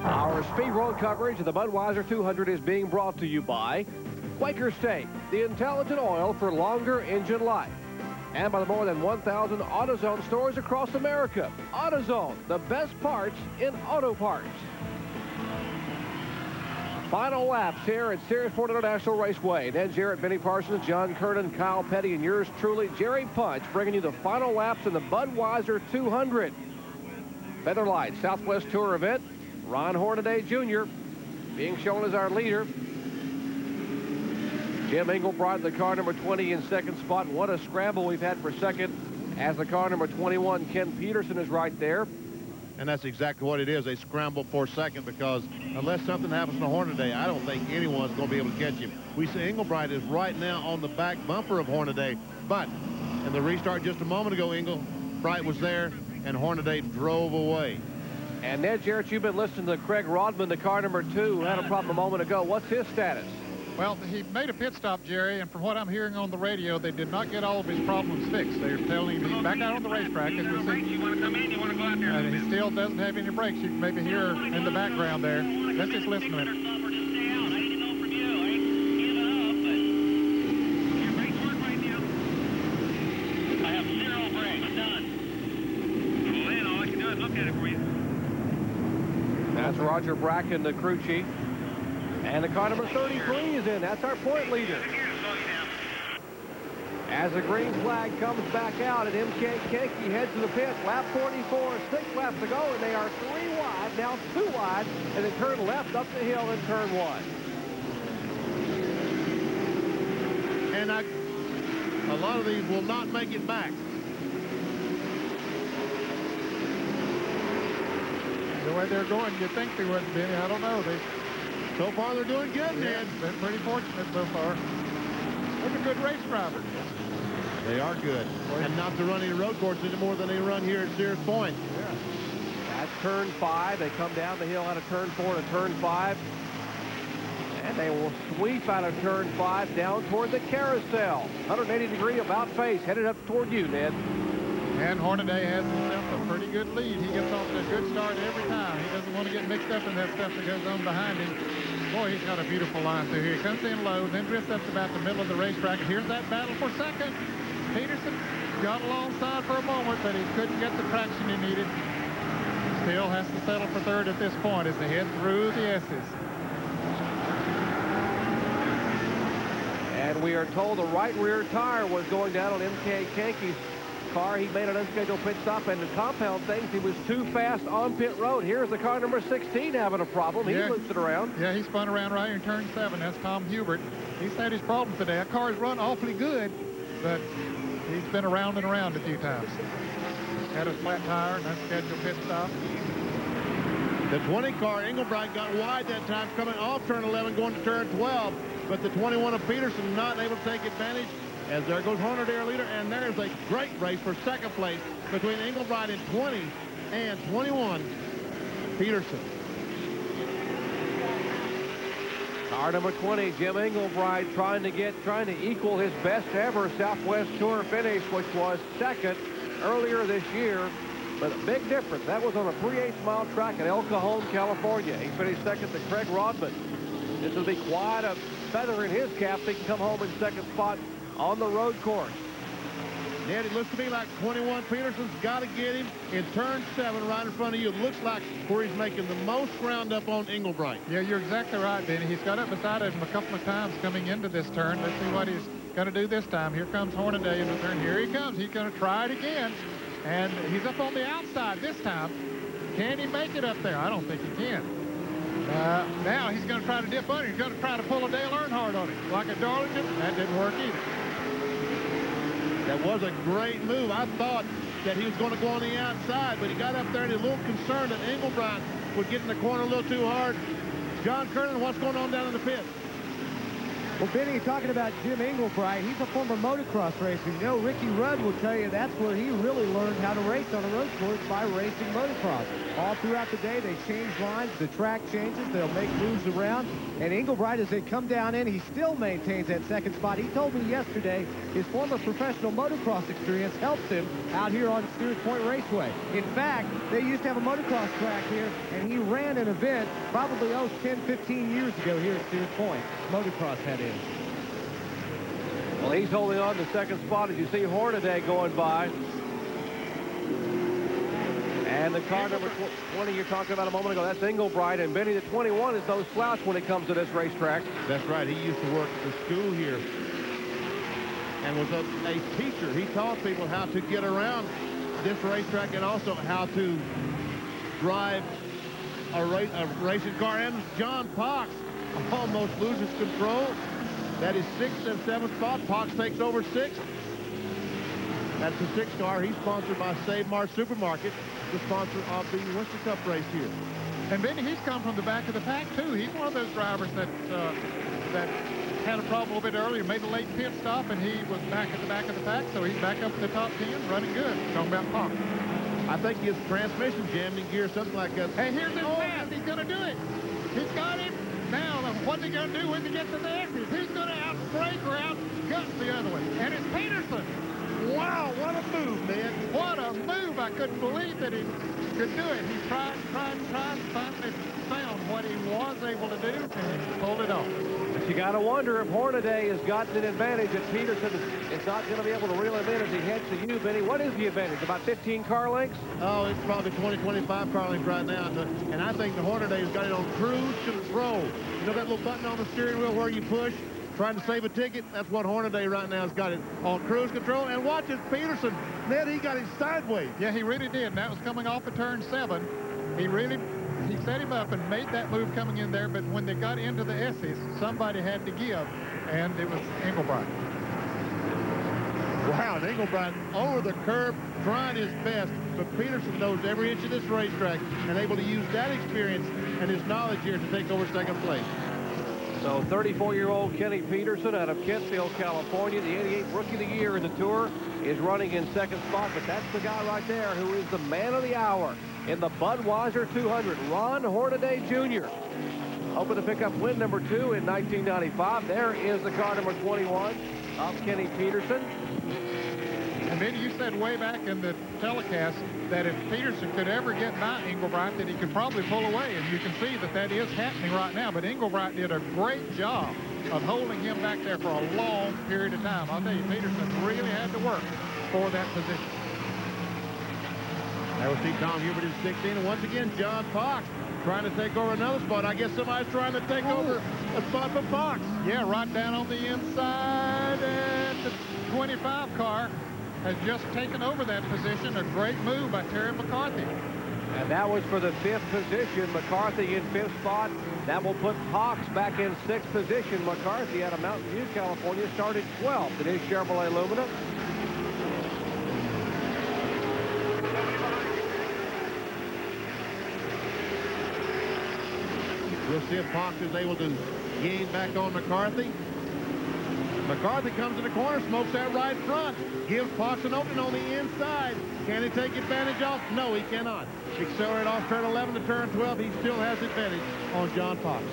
Our speed road coverage of the Budweiser 200 is being brought to you by Quaker State, the intelligent oil for longer engine life. And by the more than 1,000 AutoZone stores across America. AutoZone, the best parts in auto parts. Final laps here at Sears Ford International Raceway. Ned Jarrett, Benny Parsons, John Kernan, Kyle Petty, and yours truly, Jerry Punch, bringing you the final laps in the Budweiser 200. Featherlite Southwest Tour event. Ron Hornaday Jr. being shown as our leader. Jim Englebright, the car number 20 in second spot. What a scramble we've had for second as the car number 21, Ken Peterson, is right there. And that's exactly what it is, a scramble for second, because unless something happens to Hornaday, I don't think anyone's going to be able to catch him. We see Englebright is right now on the back bumper of Hornaday, but in the restart just a moment ago, Englebright was there, and Hornaday drove away. And Ned Jarrett, you've been listening to Craig Rodman, the car number 2, who had a problem a moment ago. What's his status? Well, he made a pit stop, Jerry, and from what I'm hearing on the radio, they did not get all of his problems fixed. They're telling him he's back out on the racetrack. As we see. You want to come in? You want to go out there? And he still doesn't have any brakes. You can maybe hear in the background there. Let's just listen to him. I have 0 brakes. Done. Well, all I can do is look at it for you. That's Roger Bracken, the crew chief. And the car number 33 is in. That's our point leader. As the green flag comes back out, and MK Kenke heads to the pit. Lap 44, 6 laps to go, and they are 3 wide, now 2 wide, and they turn left up the hill in turn 1. And a lot of these will not make it back. The way they're going, you'd think they wouldn't, Benny. I don't know. So far, they're doing good, Ned. Been pretty fortunate so far. They're a good race driver. They are good. And not to run any road courses any more than they run here at Sears Point. Yeah. That's turn 5. They come down the hill out of turn 4 to turn 5. And they will sweep out of turn 5 down toward the carousel. 180-degree about face, headed up toward you, Ned. And Hornaday has himself a pretty good lead. He gets off to a good start every time. He doesn't want to get mixed up in that stuff that goes on behind him. Boy, he's got a beautiful line through here. He comes in low, then drifts up to about the middle of the racetrack. And here's that battle for second. Peterson got alongside for a moment, but he couldn't get the traction he needed. Still has to settle for third at this point as they head through the S's. And we are told the right rear tire was going down on MK Kenke's car. He made an unscheduled pit stop, and to compound things, he was too fast on pit road. Here's the car number 16 having a problem. He loops it around. Yeah, he spun around right here in turn 7. That's Tom Hubert. He's had his problems today. That car's run awfully good, but he's been around and around a few times. Had a flat tire and unscheduled pit stop. The 20 car, Englebright, got wide that time, coming off turn 11, going to turn 12. But the 21 of Peterson not able to take advantage. As there goes Hornaday, our leader, and there's a great race for second place between Englebright in 20 and 21, Peterson. Car number 20, Jim Englebright, trying to equal his best ever Southwest Tour finish, which was second earlier this year. But a big difference. That was on a 3/8 mile track in El Cajon, California. He finished second to Craig Rodman. This will be quite a feather in his cap. He can come home in second spot on the road course. Ned, it looks to me like 21 Peterson's got to get him in turn 7 right in front of you. It looks like where he's making the most ground up on Englebright. Yeah, you're exactly right, Benny. He's got up beside him a couple of times coming into this turn. Let's see what he's going to do this time. Here comes Hornaday in the turn. Here he comes. He's going to try it again. And he's up on the outside this time. Can he make it up there? I don't think he can. Now he's going to try to dip under. He's going to try to pull a Dale Earnhardt on him. Like a Darlington. That didn't work either. That was a great move. I thought that he was going to go on the outside, but he got up there and he's a little concerned that Englebright would get in the corner a little too hard. John Kernan, what's going on down in the pit? Well, Benny, talking about Jim Englebright, he's a former motocross racer. You know, Ricky Rudd will tell you that's where he really learned how to race on a road course, by racing motocross. all throughout the day. They change lines. The track changes. They'll make moves around. And Englebright, as they come down in, he still maintains that second spot. He told me yesterday his former professional motocross experience helps him out here on Sears Point Raceway. In fact, they used to have a motocross track here, and he ran an event probably, 10, 15 years ago here at Sears Point. Motocross had in. Well, he's holding on to the second spot as you see Hornaday going by. And the car number 20 you're talking about a moment ago, that's Englebright. And Benny, the 21 is no slouch when it comes to this racetrack. That's right. He used to work at the school here and was a teacher. He taught people how to get around this racetrack and also how to drive a racing car. And John Pox almost loses control. That is 6th and 7th spot. Pox takes over 6th. That's the 6th car. He's sponsored by Save Mart Supermarket, the sponsor of the Winston Cup race here. And Benny, he's come from the back of the pack, too. He's one of those drivers that had a problem a little bit earlier, made a late pit stop, and he was back at the back of the pack, so he's back up in the top 10, running good. Talking about Pox. I think his transmission jammed in gear, something like that. Hey, here's his pass. He's going to do it. He's got it. Now, what's he going to do when he gets to the exit? He's going to outbrake or outgut the other one. And it's Peterson. Wow, what a move, man. What a move. I couldn't believe that he could do it. He tried, finally found what he was able to do, and he pulled it off. But you got to wonder if Hornaday has gotten an advantage that Peterson is not going to be able to reel him in as he heads to you, Benny. What is the advantage? About 15 car lengths? Oh, it's probably 20, 25 car lengths right now. And I think the Hornaday has got it on cruise control. You know that little button on the steering wheel where you push? Trying to save a ticket? That's what Hornaday right now has got it on cruise control. And watch it, Peterson. Ned, he got it sideways. Yeah, he really did. And that was coming off of turn 7. He set him up and made that move coming in there, but when they got into the S's, somebody had to give, and it was Englebright. Wow, and Englebright over the curb, trying his best, but Peterson knows every inch of this racetrack and able to use that experience and his knowledge here to take over second place. So 34-year-old Kenny Peterson out of Kentfield, California, the 88 Rookie of the Year in the Tour, is running in second spot, but that's the guy right there who is the man of the hour in the Budweiser 200, Ron Hornaday Jr. Hoping to pick up win number 2 in 1995. There is the car number 21 of Kenny Peterson. And then you said way back in the telecast that if Peterson could ever get by Englebright, that he could probably pull away. And you can see that that is happening right now. But Englebright did a great job of holding him back there for a long period of time. I'll tell you, Peterson really had to work for that position. There we see Tom Hubert in 16, and once again, John Pox trying to take over another spot. I guess somebody's trying to take over a spot for Pox. Yeah, right down on the inside, and the 25 car has just taken over that position. A great move by Terry McCarthy. And that was for the 5th position. McCarthy in 5th spot. That will put Pox back in 6th position. McCarthy out of Mountain View, California, started 12th in his Chevrolet Lumina. We'll see if Pox is able to gain back on McCarthy. McCarthy comes in the corner, smokes that right front, gives Pox an opening on the inside. Can he take advantage of? No, he cannot. Accelerate off turn 11 to turn 12. He still has advantage on John Pox.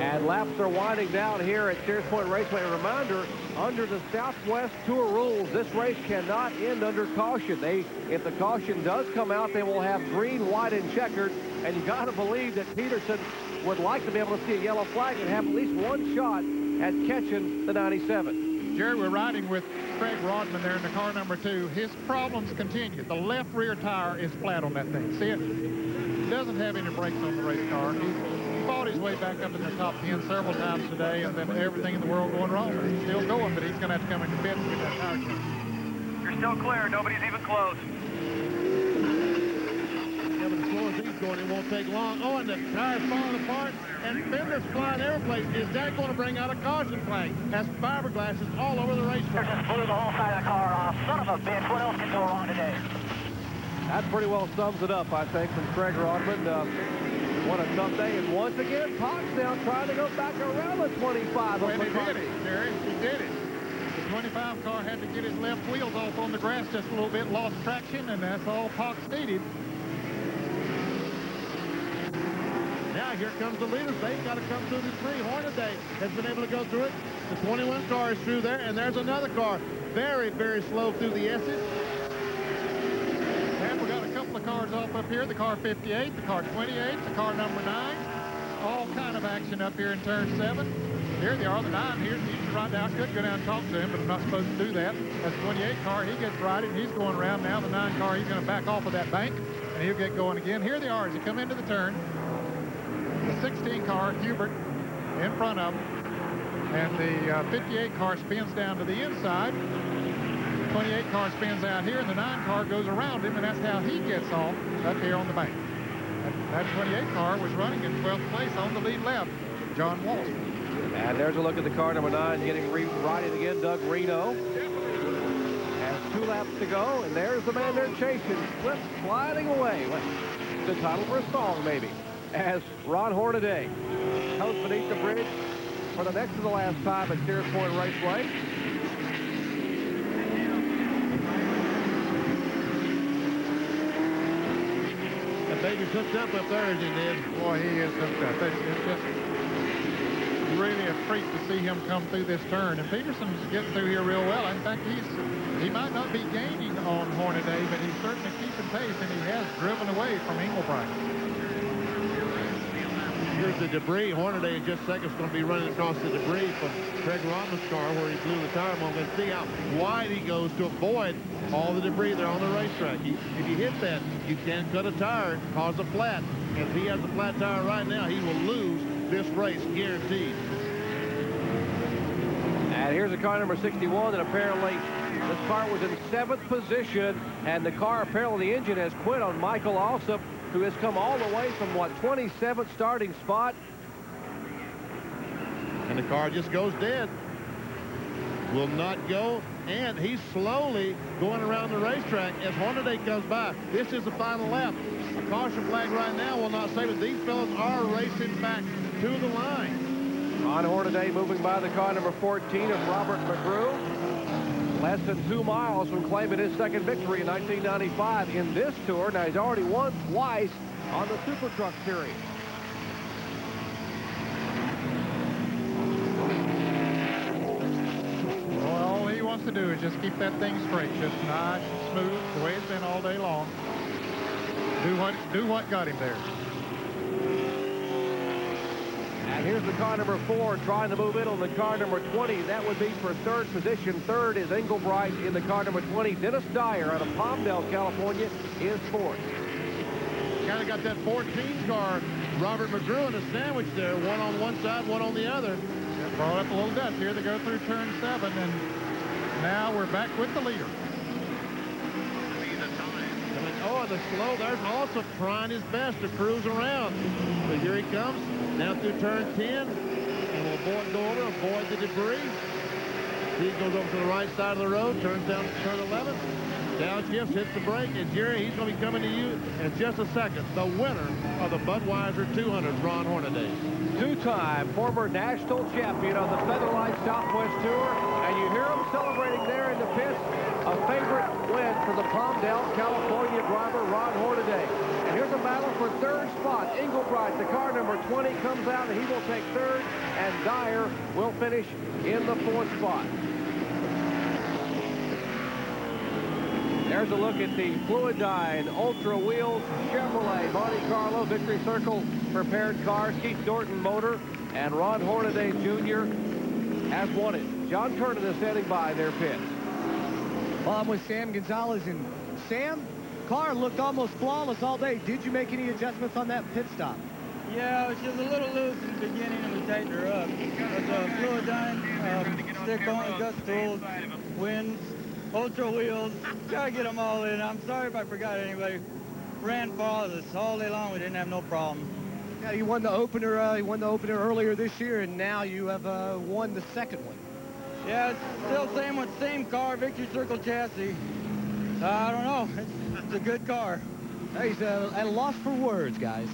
And laps are winding down here at Sears Point Raceway. A reminder, under the Southwest Tour rules, this race cannot end under caution. If the caution does come out, they will have green, white, and checkered. And you got to believe that Peterson would like to be able to see a yellow flag and have at least one shot at catching the 97. Jerry, we're riding with Craig Rodman there in the car number 2. His problems continue. The left rear tire is flat on that thing. See it? He doesn't have any brakes on the race car. He fought his way back up in the top 10 several times today, and then everything in the world going wrong. But he's still going, but he's going to have to come in the pit and get that tire changed. You're still clear. Nobody's even close. Yeah, but as slow as he's going, it won't take long. Oh, and the tire's falling apart, and Fender's flying every place. Is that going to bring out a caution flag? Has fiberglass is all over the racetrack. Just blew the whole side of the car off. Son of a bitch. What else can go wrong today? That pretty well sums it up, I think, from Craig Rodman. What a tough day. And once again, Pox now trying to go back around the 25. Well, he did it, Jerry. He did it. The 25 car had to get his left wheels off on the grass just a little bit, lost traction, and that's all Pox needed. here comes the leaders. They've got to come through the three. Hornaday has been able to go through it. The 21 car is through there, and there's another car. Very, very slow through the S's. And we got a couple of cars off up here. The car 58, the car 28, the car number 9. All kind of action up here in turn 7. Here they are, the 9. He's right down. Could go down and talk to him, but I'm not supposed to do that. That's the 28 car. He gets righted. He's going around now. The 9 car, he's going to back off of that bank, and he'll get going again. Here they are as they come into the turn. The 16 car, Hubert, in front of him. And the 58 car spins down to the inside. The 28 car spins out here, and the 9 car goes around him, and that's how he gets off up here on the bank. That 28 car was running in 12th place on the lead left, John Walsh. And there's a look at the car number 9 getting righted again, Doug Reno. Has 2 laps to go, and there's the man they're chasing, sliding away. Well, the title for a song, maybe. As Ron Hornaday comes beneath the bridge for the next to the last time at Sears Point Raceway. That baby's hooked up there, as he did. Boy, he is hooked up. It's just really a treat to see him come through this turn. And Peterson's getting through here real well. In fact, he might not be gaining on Hornaday, but he's certainly keeping pace, and he has driven away from Engelbright. Here's the debris. Hornaday in just seconds going to be running across the debris from Craig Rodman's car where he blew the tire moment. Let's see how wide he goes to avoid all the debris there on the racetrack. If you hit that, you can cut a tire, cause a flat. And if he has a flat tire right now, he will lose this race, guaranteed. And here's the car number 61, and apparently this car was in 7th position, and the car, apparently the engine has quit on Michael Alsop, who has come all the way from, what, 27th starting spot. And the car just goes dead. Will not go, and he's slowly going around the racetrack as Hornaday comes by. This is the final lap. A caution flag right now will not save it. These fellas are racing back to the line. Ron Hornaday moving by the car number 14 of Robert McGrew. Less than 2 miles from claiming his second victory in 1995 in this tour. Now, he's already won twice on the Super Truck Series. Well, all he wants to do is just keep that thing straight, just nice and smooth, the way it's been all day long. Do what got him there. And here's the car number 4 trying to move in on the car number 20. That would be for 3rd position. 3rd is Engelbright in the car number 20. Dennis Dyer out of Palmdale, California, is 4th. Kind of got that 14 car, Robert McGrew, in a sandwich there. One on one side, one on the other. That brought up a little dust here. They go through turn 7, and now we're back with the leader. Oh, the slow, there's also trying his best to cruise around. But here he comes, down through turn 10, and will go over, avoid the debris. He goes over to the right side of the road, turns down to turn 11. Down shifts, hits the brake, and Jerry, he's going to be coming to you in just a second. The winner of the Budweiser 200, Ron Hornaday. 2-time former national champion on the Featherlite Southwest Tour, and you hear him celebrating there in the pits. A favorite win for the Palmdale, California driver, Ron Hornaday. And here's a battle for 3rd spot. Engelbright, the car number 20, comes out, and he will take 3rd, and Dyer will finish in the 4th spot. There's a look at the Fluidine Ultra Wheels Chevrolet Monte Carlo Victory Circle prepared cars. Keith Norton motor, and Ron Hornaday Jr. has won it. John Kernan is standing by their pits. Well, I'm with Sam Gonzalez, and Sam, car looked almost flawless all day. Did you make any adjustments on that pit stop? Yeah, it was just a little loose in the beginning, and we tightened her up. It's a Fluidine, stick-on, gust tools, winds, Ultra wheels. Gotta get them all in. I'm sorry if I forgot anybody. Ran flawless all day long. We didn't have no problem. Yeah, you won the opener. You won the opener earlier this year, and now you have won the second one. Yeah, it's still same car, Victory Circle chassis. I don't know. It's a good car. He's at a loss for words, guys.